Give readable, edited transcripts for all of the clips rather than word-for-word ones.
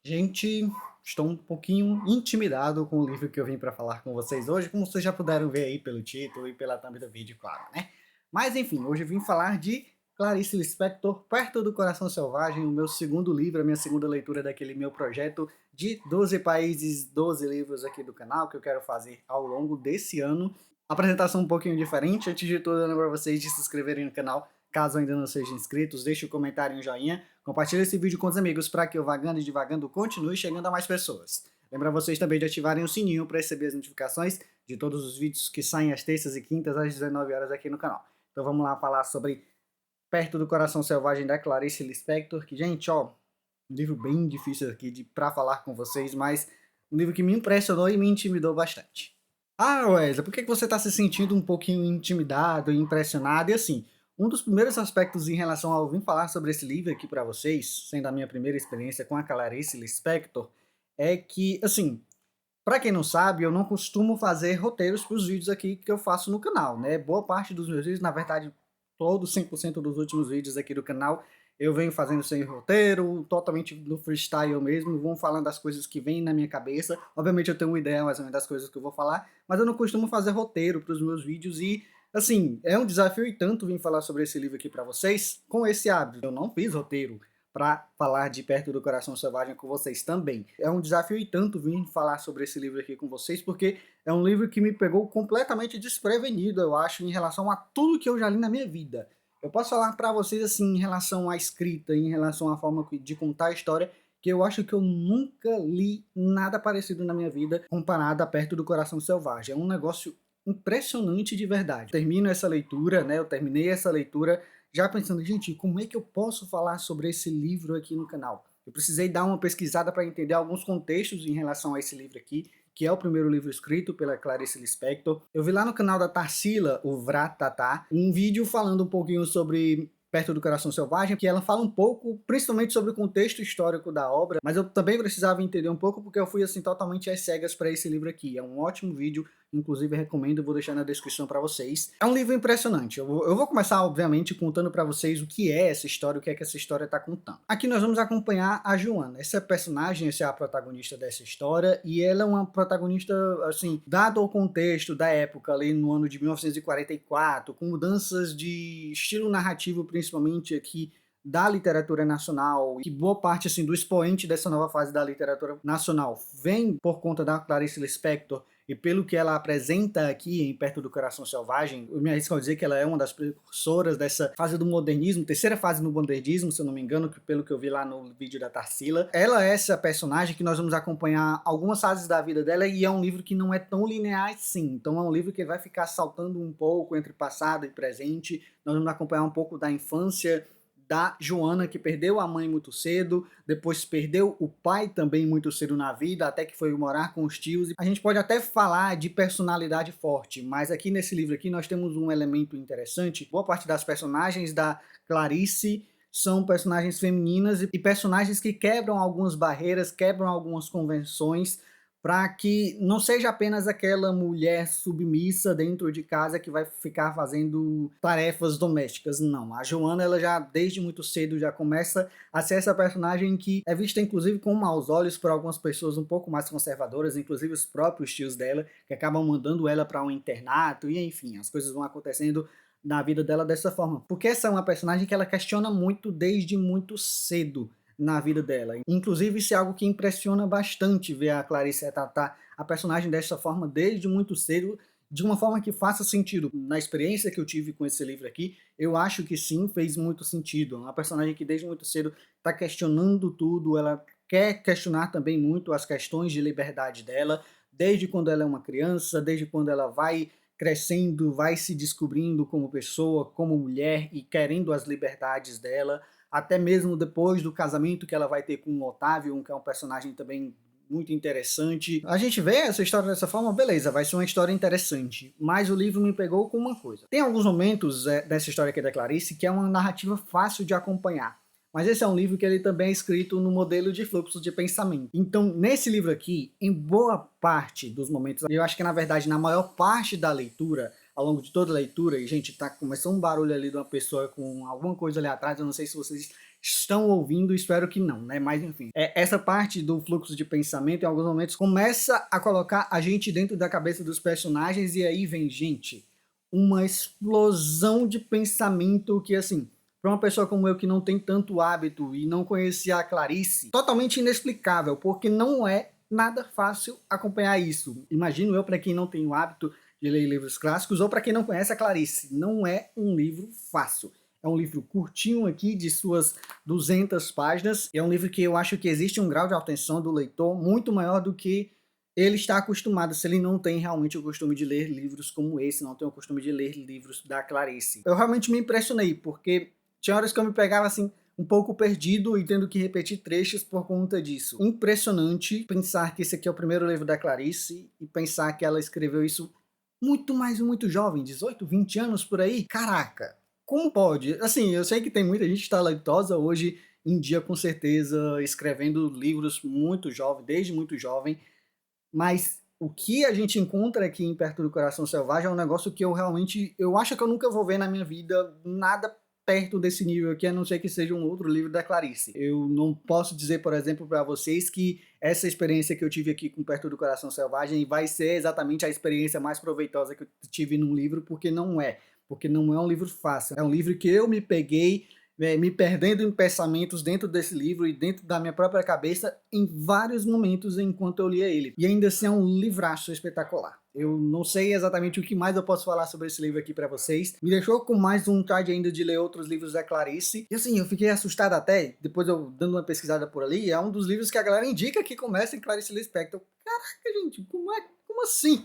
Gente, estou um pouquinho intimidado com o livro que eu vim para falar com vocês hoje, como vocês já puderam ver aí pelo título e pela thumb do vídeo, claro, né? Mas enfim, hoje eu vim falar de Clarice Lispector, Perto do Coração Selvagem, o meu segundo livro, a minha segunda leitura daquele meu projeto de 12 países, 12 livros aqui do canal que eu quero fazer ao longo desse ano. Apresentação um pouquinho diferente. Antes de tudo, eu lembro vocês de se inscreverem no canal, caso ainda não sejam inscritos, deixe um comentário e um joinha, compartilhe esse vídeo com os amigos para que o Vagando e Divagando continue chegando a mais pessoas. Lembra vocês também de ativarem o sininho para receber as notificações de todos os vídeos que saem às terças e quintas às 19 horas aqui no canal. Então vamos lá falar sobre Perto do Coração Selvagem da Clarice Lispector, que, gente, ó, um livro bem difícil aqui para falar com vocês, mas um livro que me impressionou e me intimidou bastante. Ah, Wesley, por que você está se sentindo um pouquinho intimidado e impressionado? E assim, um dos primeiros aspectos em relação a ouvir falar sobre esse livro aqui para vocês, sendo a minha primeira experiência com a Clarice Lispector, é que, assim, para quem não sabe, eu não costumo fazer roteiros para os vídeos aqui que eu faço no canal, né? Boa parte dos meus vídeos, na verdade, todos 100% dos últimos vídeos aqui do canal, eu venho fazendo sem roteiro, totalmente no freestyle mesmo, vou falando das coisas que vêm na minha cabeça. Obviamente eu tenho uma ideia mais ou menos das coisas que eu vou falar, mas eu não costumo fazer roteiro para os meus vídeos e, assim, é um desafio e tanto vir falar sobre esse livro aqui para vocês com esse hábito. Eu não fiz roteiro para falar de Perto do Coração Selvagem com vocês também. É um desafio e tanto vir falar sobre esse livro aqui com vocês, porque é um livro que me pegou completamente desprevenido, eu acho, em relação a tudo que eu já li na minha vida. Eu posso falar para vocês, assim, em relação à escrita, em relação à forma de contar a história, que eu acho que eu nunca li nada parecido na minha vida comparado a Perto do Coração Selvagem. É um negócio impressionante de verdade. Termino essa leitura, né? Eu terminei essa leitura já pensando, gente, como é que eu posso falar sobre esse livro aqui no canal? Eu precisei dar uma pesquisada para entender alguns contextos em relação a esse livro aqui, que é o primeiro livro escrito pela Clarice Lispector. Eu vi lá no canal da Tarsila, o Vratatá, um vídeo falando um pouquinho sobre Perto do Coração Selvagem, que ela fala um pouco, principalmente sobre o contexto histórico da obra, mas eu também precisava entender um pouco porque eu fui assim totalmente às cegas para esse livro aqui. É um ótimo vídeo, inclusive recomendo, vou deixar na descrição para vocês. É um livro impressionante. Eu vou começar, obviamente, contando para vocês o que é essa história, o que é que essa história está contando. Aqui nós vamos acompanhar a Joana. Essa personagem, essa é a protagonista dessa história, e ela é uma protagonista, assim, dado o contexto da época, ali no ano de 1944, com mudanças de estilo narrativo, principalmente aqui da literatura nacional, que boa parte assim do expoente dessa nova fase da literatura nacional vem por conta da Clarice Lispector, e pelo que ela apresenta aqui em Perto do Coração Selvagem, eu me arrisco a dizer que ela é uma das precursoras dessa fase do modernismo, terceira fase do modernismo, se eu não me engano, pelo que eu vi lá no vídeo da Tarsila. Ela é essa personagem que nós vamos acompanhar algumas fases da vida dela, e é um livro que não é tão linear assim, então é um livro que vai ficar saltando um pouco entre passado e presente. Nós vamos acompanhar um pouco da infância da Joana, que perdeu a mãe muito cedo, depois perdeu o pai também muito cedo na vida, até que foi morar com os tios. A gente pode até falar de personalidade forte, mas aqui nesse livro aqui nós temos um elemento interessante. Boa parte das personagens da Clarice são personagens femininas e personagens que quebram algumas barreiras, quebram algumas convenções, para que não seja apenas aquela mulher submissa dentro de casa que vai ficar fazendo tarefas domésticas. Não, a Joana, ela já desde muito cedo já começa a ser essa personagem que é vista inclusive com maus olhos por algumas pessoas um pouco mais conservadoras, inclusive os próprios tios dela, que acabam mandando ela para um internato, e enfim, as coisas vão acontecendo na vida dela dessa forma. Porque essa é uma personagem que ela questiona muito desde muito cedo na vida dela. Inclusive, isso é algo que impressiona bastante ver a Clarice retratar a personagem dessa forma desde muito cedo, de uma forma que faça sentido. Na experiência que eu tive com esse livro aqui, eu acho que sim, fez muito sentido. É uma personagem que desde muito cedo está questionando tudo, ela quer questionar também muito as questões de liberdade dela, desde quando ela é uma criança, desde quando ela vai crescendo, vai se descobrindo como pessoa, como mulher e querendo as liberdades dela, até mesmo depois do casamento que ela vai ter com o Otávio, que é um personagem também muito interessante. A gente vê essa história dessa forma, beleza, vai ser uma história interessante, mas o livro me pegou com uma coisa. Tem alguns momentos dessa história aqui da Clarice que é uma narrativa fácil de acompanhar, mas esse é um livro que ele também é escrito no modelo de fluxo de pensamento. Então, nesse livro aqui, em boa parte dos momentos, eu acho que na verdade na maior parte da leitura, ao longo de toda a leitura, e gente, tá começando um barulho ali de uma pessoa com alguma coisa ali atrás, eu não sei se vocês estão ouvindo, espero que não, né? Mas enfim, essa parte do fluxo de pensamento, em alguns momentos, começa a colocar a gente dentro da cabeça dos personagens, e aí vem, gente, uma explosão de pensamento que, assim, para uma pessoa como eu que não tem tanto hábito e não conhecia a Clarice, totalmente inexplicável, porque não é nada fácil acompanhar isso. Imagino eu, para quem não tem o hábito de ler livros clássicos, ou para quem não conhece a Clarice, não é um livro fácil. É um livro curtinho aqui, de suas 200 páginas. É um livro que eu acho que existe um grau de atenção do leitor muito maior do que ele está acostumado, se ele não tem realmente o costume de ler livros como esse, não tem o costume de ler livros da Clarice. Eu realmente me impressionei, porque tinha horas que eu me pegava assim, um pouco perdido e tendo que repetir trechos por conta disso. Impressionante pensar que esse aqui é o primeiro livro da Clarice e pensar que ela escreveu isso muito jovem, 18, 20 anos por aí. Caraca, como pode? Assim, eu sei que tem muita gente talentosa hoje em dia, com certeza, escrevendo livros muito jovem, desde muito jovem, mas o que a gente encontra aqui em Perto do Coração Selvagem é um negócio que eu acho que eu nunca vou ver na minha vida nada perto desse nível aqui, a não ser que seja um outro livro da Clarice. Eu não posso dizer, por exemplo, para vocês que essa experiência que eu tive aqui com Perto do Coração Selvagem vai ser exatamente a experiência mais proveitosa que eu tive num livro, porque não é. Porque não é um livro fácil. É um livro que eu me peguei me perdendo em pensamentos dentro desse livro e dentro da minha própria cabeça em vários momentos enquanto eu lia ele. E ainda assim é um livraço espetacular. Eu não sei exatamente o que mais eu posso falar sobre esse livro aqui pra vocês. Me deixou com mais vontade ainda de ler outros livros da Clarice. E assim, eu fiquei assustado até, depois eu dando uma pesquisada por ali, é um dos livros que a galera indica que começa em Clarice Lispector. Caraca, gente, como assim?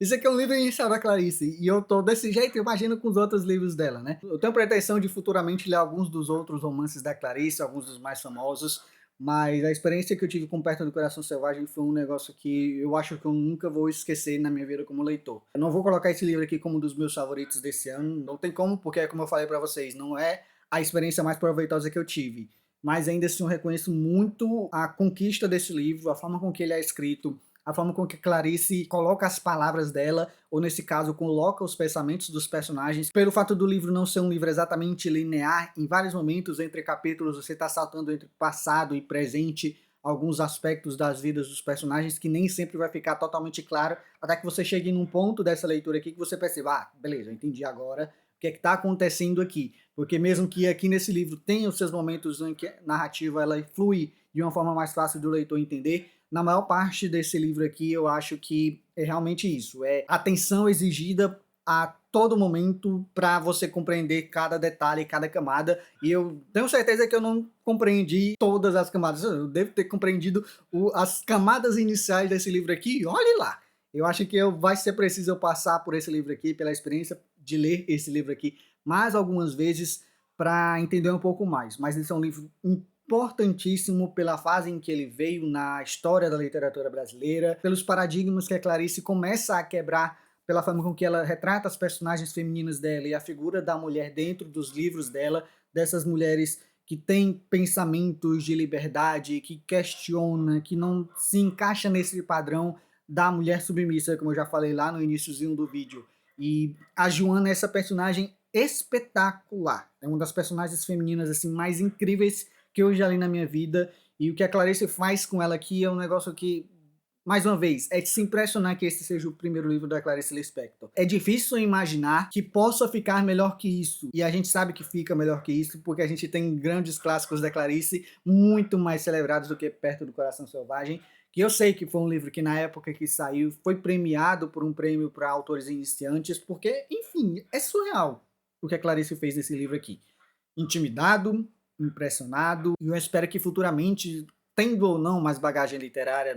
Isso aqui é um livro inicial da Clarice, e eu tô desse jeito, imagino, com os outros livros dela, né? Eu tenho pretensão de futuramente ler alguns dos outros romances da Clarice, alguns dos mais famosos, mas a experiência que eu tive com Perto do Coração Selvagem foi um negócio que eu acho que eu nunca vou esquecer na minha vida como leitor. Eu não vou colocar esse livro aqui como um dos meus favoritos desse ano, não tem como, porque, como eu falei pra vocês, não é a experiência mais proveitosa que eu tive. Mas ainda assim eu reconheço muito a conquista desse livro, a forma com que ele é escrito, a forma com que Clarice coloca as palavras dela, ou nesse caso, coloca os pensamentos dos personagens. Pelo fato do livro não ser um livro exatamente linear, em vários momentos entre capítulos você está saltando entre passado e presente, alguns aspectos das vidas dos personagens que nem sempre vai ficar totalmente claro, até que você chegue num ponto dessa leitura aqui que você perceba, ah, beleza, eu entendi agora o que é que está acontecendo aqui. Porque mesmo que aqui nesse livro tenha os seus momentos em que a narrativa ela flui de uma forma mais fácil do leitor entender, na maior parte desse livro aqui, eu acho que é realmente isso. É atenção exigida a todo momento para você compreender cada detalhe, cada camada. E eu tenho certeza que eu não compreendi todas as camadas. Eu devo ter compreendido as camadas iniciais desse livro aqui. Olhe lá! Eu acho que vai ser preciso eu passar por esse livro aqui, pela experiência de ler esse livro aqui mais algumas vezes para entender um pouco mais. Mas esse é um livro importantíssimo pela fase em que ele veio na história da literatura brasileira, pelos paradigmas que a Clarice começa a quebrar, pela forma com que ela retrata as personagens femininas dela e a figura da mulher dentro dos livros dela, dessas mulheres que têm pensamentos de liberdade, que questiona, que não se encaixa nesse padrão da mulher submissa, como eu já falei lá no iniciozinho do vídeo. E a Joana é essa personagem espetacular. É uma das personagens femininas assim mais incríveis que eu já li na minha vida, e o que a Clarice faz com ela aqui é um negócio que, mais uma vez, é de se impressionar que esse seja o primeiro livro da Clarice Lispector. É difícil imaginar que possa ficar melhor que isso, e a gente sabe que fica melhor que isso, porque a gente tem grandes clássicos da Clarice, muito mais celebrados do que Perto do Coração Selvagem, que eu sei que foi um livro que na época que saiu foi premiado por um prêmio para autores iniciantes, porque, enfim, é surreal o que a Clarice fez nesse livro aqui. Intimidado, impressionado, e eu espero que futuramente, tendo ou não mais bagagem literária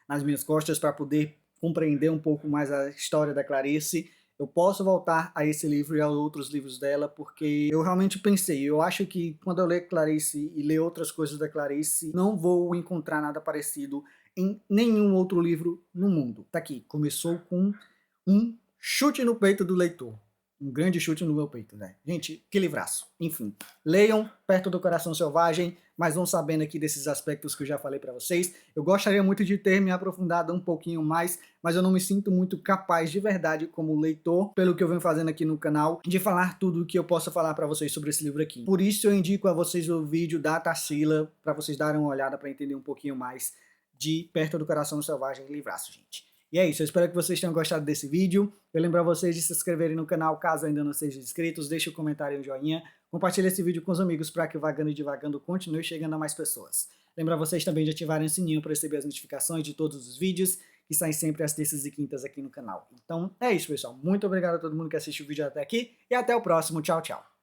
nas minhas costas para poder compreender um pouco mais a história da Clarice, eu posso voltar a esse livro e a outros livros dela, porque eu realmente pensei, eu acho que quando eu ler Clarice e ler outras coisas da Clarice, não vou encontrar nada parecido em nenhum outro livro no mundo. Tá aqui, começou com um chute no peito do leitor. um grande chute no meu peito, né? Gente, que livraço. Enfim, leiam Perto do Coração Selvagem, mas vão sabendo aqui desses aspectos que eu já falei para vocês. Eu gostaria muito de ter me aprofundado um pouquinho mais, mas eu não me sinto muito capaz de verdade como leitor, pelo que eu venho fazendo aqui no canal, de falar tudo o que eu posso falar para vocês sobre esse livro aqui. Por isso eu indico a vocês o vídeo da Tarsila, para vocês darem uma olhada para entender um pouquinho mais de Perto do Coração Selvagem e livraço, gente. E é isso, eu espero que vocês tenham gostado desse vídeo. Eu lembro a vocês de se inscreverem no canal caso ainda não sejam inscritos, deixe um comentário e um joinha, compartilhe esse vídeo com os amigos para que o Vagando e Divagando continue chegando a mais pessoas. Lembro a vocês também de ativarem o sininho para receber as notificações de todos os vídeos que saem sempre às terças e quintas aqui no canal. Então é isso, pessoal. Muito obrigado a todo mundo que assistiu o vídeo até aqui e até o próximo. Tchau, tchau.